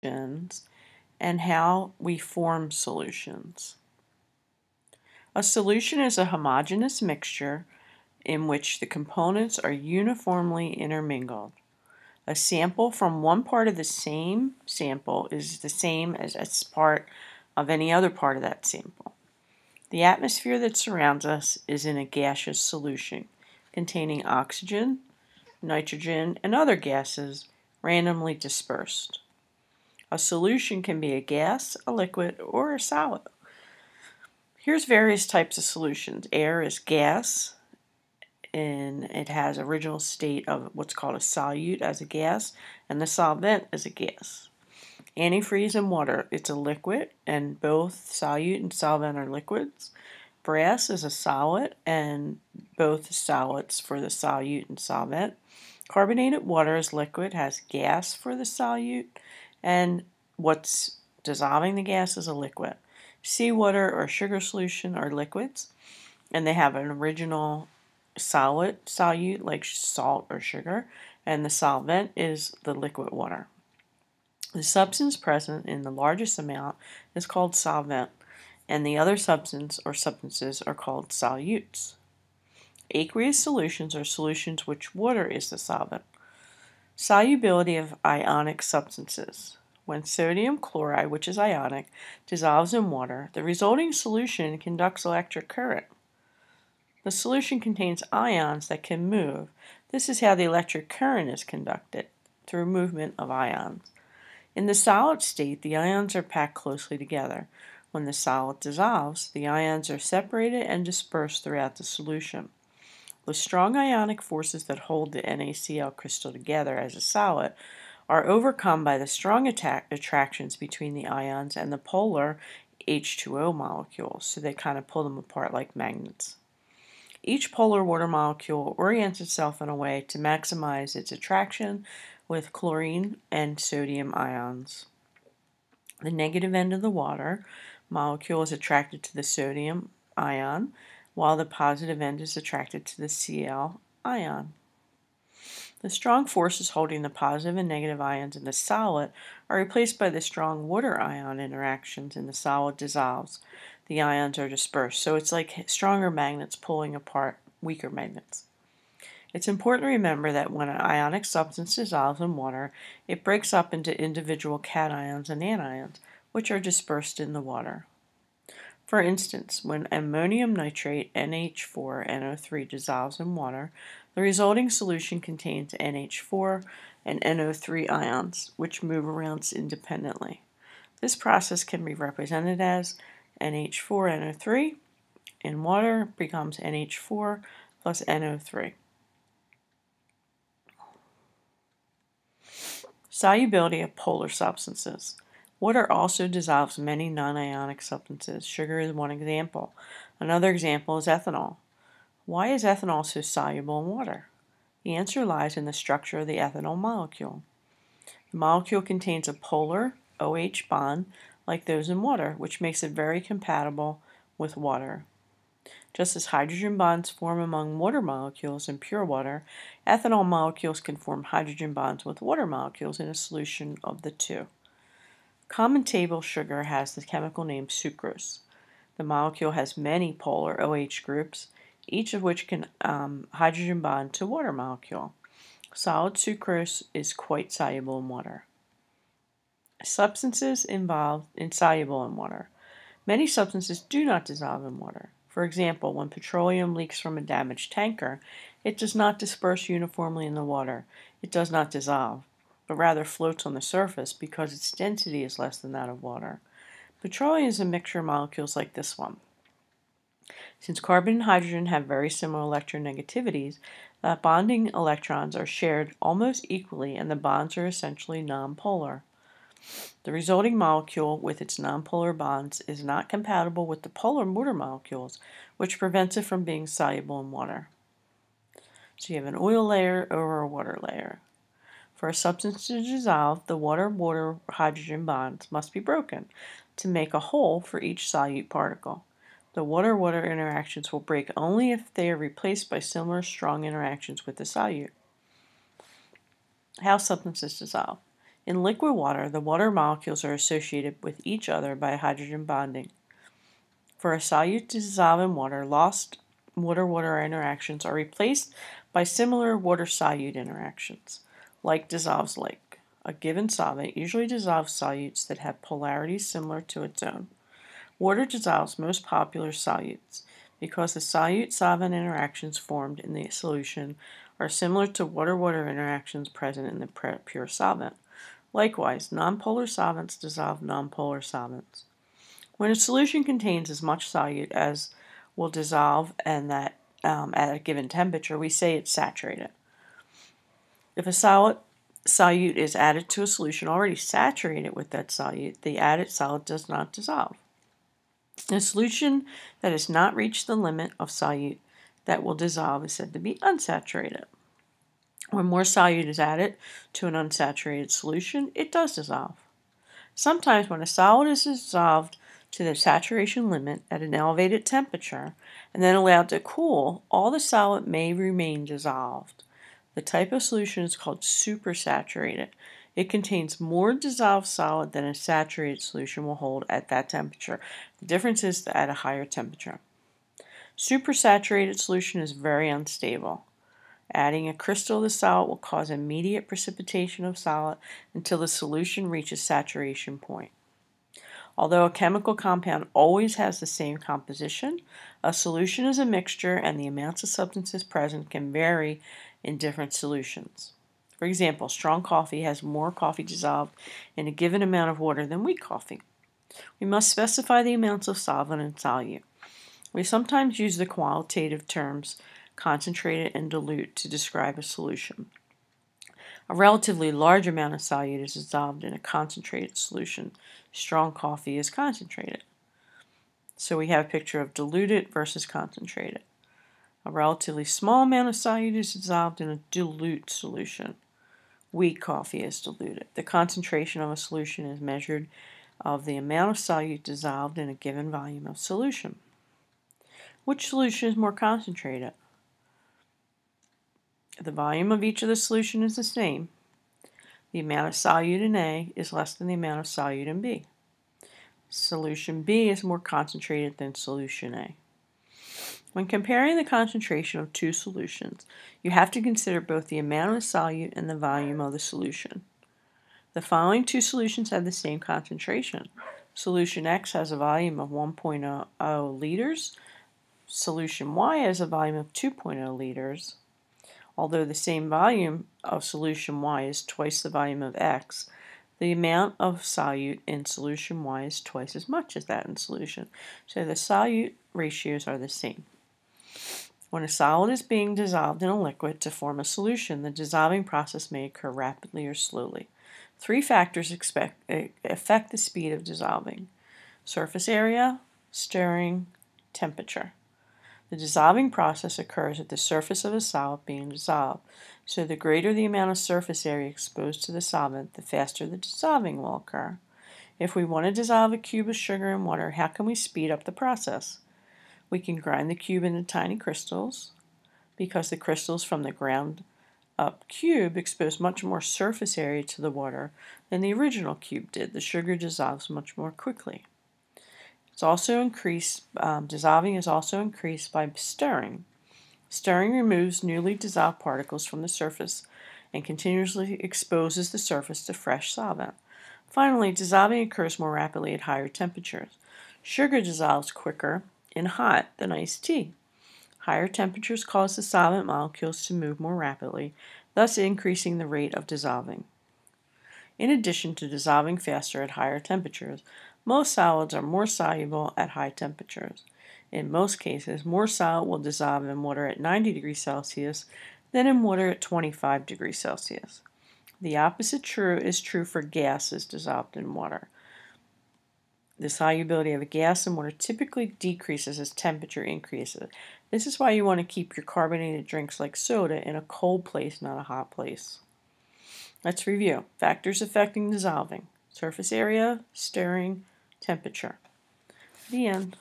and how we form solutions. A solution is a homogeneous mixture in which the components are uniformly intermingled. A sample from one part of the same sample is the same as a part of any other part of that sample. The atmosphere that surrounds us is in a gaseous solution containing oxygen, nitrogen, and other gases randomly dispersed. A solution can be a gas, a liquid, or a solid. Here's various types of solutions. Air is gas, and it has original state of what's called a solute as a gas, and the solvent as a gas. Antifreeze and water, it's a liquid, and both solute and solvent are liquids. Brass is a solid, and both solids for the solute and solvent. Carbonated water is liquid, has gas for the solute, and what's dissolving the gas is a liquid. Seawater or sugar solution are liquids, and they have an original solid solute like salt or sugar, and the solvent is the liquid water. The substance present in the largest amount is called solvent, and the other substance or substances are called solutes. Aqueous solutions are solutions which water is the solvent. Solubility of ionic substances. When sodium chloride, which is ionic, dissolves in water, the resulting solution conducts electric current. The solution contains ions that can move. This is how the electric current is conducted, through movement of ions. In the solid state, the ions are packed closely together. When the solid dissolves, the ions are separated and dispersed throughout the solution. The strong ionic forces that hold the NaCl crystal together as a solid are overcome by the strong attractions between the ions and the polar H2O molecules, so they kind of pull them apart like magnets. Each polar water molecule orients itself in a way to maximize its attraction with chlorine and sodium ions. The negative end of the water molecule is attracted to the sodium ion, while the positive end is attracted to the Cl ion. The strong forces holding the positive and negative ions in the solid are replaced by the strong water-ion interactions, and the solid dissolves. The ions are dispersed, so it's like stronger magnets pulling apart weaker magnets. It's important to remember that when an ionic substance dissolves in water, it breaks up into individual cations and anions, which are dispersed in the water. For instance, when ammonium nitrate NH4NO3 dissolves in water, the resulting solution contains NH4 and NO3 ions, which move around independently. This process can be represented as NH4NO3 in water becomes NH4 plus NO3. Solubility of polar substances. Water also dissolves many non-ionic substances. Sugar is one example. Another example is ethanol. Why is ethanol so soluble in water? The answer lies in the structure of the ethanol molecule. The molecule contains a polar OH bond like those in water, which makes it very compatible with water. Just as hydrogen bonds form among water molecules in pure water, ethanol molecules can form hydrogen bonds with water molecules in a solution of the two. Common table sugar has the chemical name sucrose. The molecule has many polar OH groups, each of which can hydrogen bond to water molecule. Solid sucrose is quite soluble in water. Substances insoluble in water. Many substances do not dissolve in water. For example, when petroleum leaks from a damaged tanker, it does not disperse uniformly in the water. It does not dissolve, but rather floats on the surface because its density is less than that of water. Petroleum is a mixture of molecules like this one. Since carbon and hydrogen have very similar electronegativities, the bonding electrons are shared almost equally and the bonds are essentially nonpolar. The resulting molecule with its nonpolar bonds is not compatible with the polar water molecules, which prevents it from being soluble in water. So you have an oil layer over a water layer. For a substance to dissolve, the water-water hydrogen bonds must be broken to make a hole for each solute particle. The water-water interactions will break only if they are replaced by similar strong interactions with the solute. How substances dissolve. In liquid water, the water molecules are associated with each other by hydrogen bonding. For a solute to dissolve in water, lost water-water interactions are replaced by similar water-solute interactions. Like dissolves like. A given solvent usually dissolves solutes that have polarities similar to its own. Water dissolves most popular solutes because the solute-solvent interactions formed in the solution are similar to water-water interactions present in the pure solvent. Likewise, nonpolar solvents dissolve nonpolar solvents. When a solution contains as much solute as will dissolve and that at a given temperature, we say it's saturated. If a solute is added to a solution already saturated with that solute, the added solute does not dissolve. A solution that has not reached the limit of solute that will dissolve is said to be unsaturated. When more solute is added to an unsaturated solution, it does dissolve. Sometimes when a solid is dissolved to the saturation limit at an elevated temperature and then allowed to cool, all the solid may remain dissolved. The type of solution is called supersaturated. It contains more dissolved solid than a saturated solution will hold at that temperature. The difference is at a higher temperature. Supersaturated solution is very unstable. Adding a crystal to the solid will cause immediate precipitation of solid until the solution reaches saturation point. Although a chemical compound always has the same composition, a solution is a mixture and the amounts of substances present can vary in different solutions. For example, strong coffee has more coffee dissolved in a given amount of water than weak coffee. We must specify the amounts of solvent and solute. We sometimes use the qualitative terms concentrated and dilute to describe a solution. A relatively large amount of solute is dissolved in a concentrated solution. Strong coffee is concentrated. So we have a picture of diluted versus concentrated. A relatively small amount of solute is dissolved in a dilute solution. Weak coffee is diluted. The concentration of a solution is measured of the amount of solute dissolved in a given volume of solution. Which solution is more concentrated? The volume of each of the solution is the same. The amount of solute in A is less than the amount of solute in B. Solution B is more concentrated than solution A. When comparing the concentration of two solutions, you have to consider both the amount of solute and the volume of the solution. The following two solutions have the same concentration. Solution X has a volume of 1.0 liters. Solution Y has a volume of 2.0 liters. Although the same volume of solution Y is twice the volume of X, the amount of solute in solution Y is twice as much as that in solution. So the solute ratios are the same. When a solid is being dissolved in a liquid to form a solution, the dissolving process may occur rapidly or slowly. Three factors affect the speed of dissolving: surface area, stirring, temperature. The dissolving process occurs at the surface of a solid being dissolved, so the greater the amount of surface area exposed to the solvent, the faster the dissolving will occur. If we want to dissolve a cube of sugar in water, how can we speed up the process? We can grind the cube into tiny crystals, because the crystals from the ground up cube expose much more surface area to the water than the original cube did. The sugar dissolves much more quickly. Dissolving is also increased by stirring. Stirring removes newly dissolved particles from the surface and continuously exposes the surface to fresh solvent. Finally, dissolving occurs more rapidly at higher temperatures. Sugar dissolves quicker in hot than iced tea. Higher temperatures cause the solvent molecules to move more rapidly, thus increasing the rate of dissolving. In addition to dissolving faster at higher temperatures, most solids are more soluble at high temperatures. In most cases, more solid will dissolve in water at 90 degrees Celsius than in water at 25 degrees Celsius. The opposite is true for gases dissolved in water. The solubility of a gas in water typically decreases as temperature increases. This is why you want to keep your carbonated drinks like soda in a cold place, not a hot place. Let's review. Factors affecting dissolving: surface area, stirring, temperature. The end.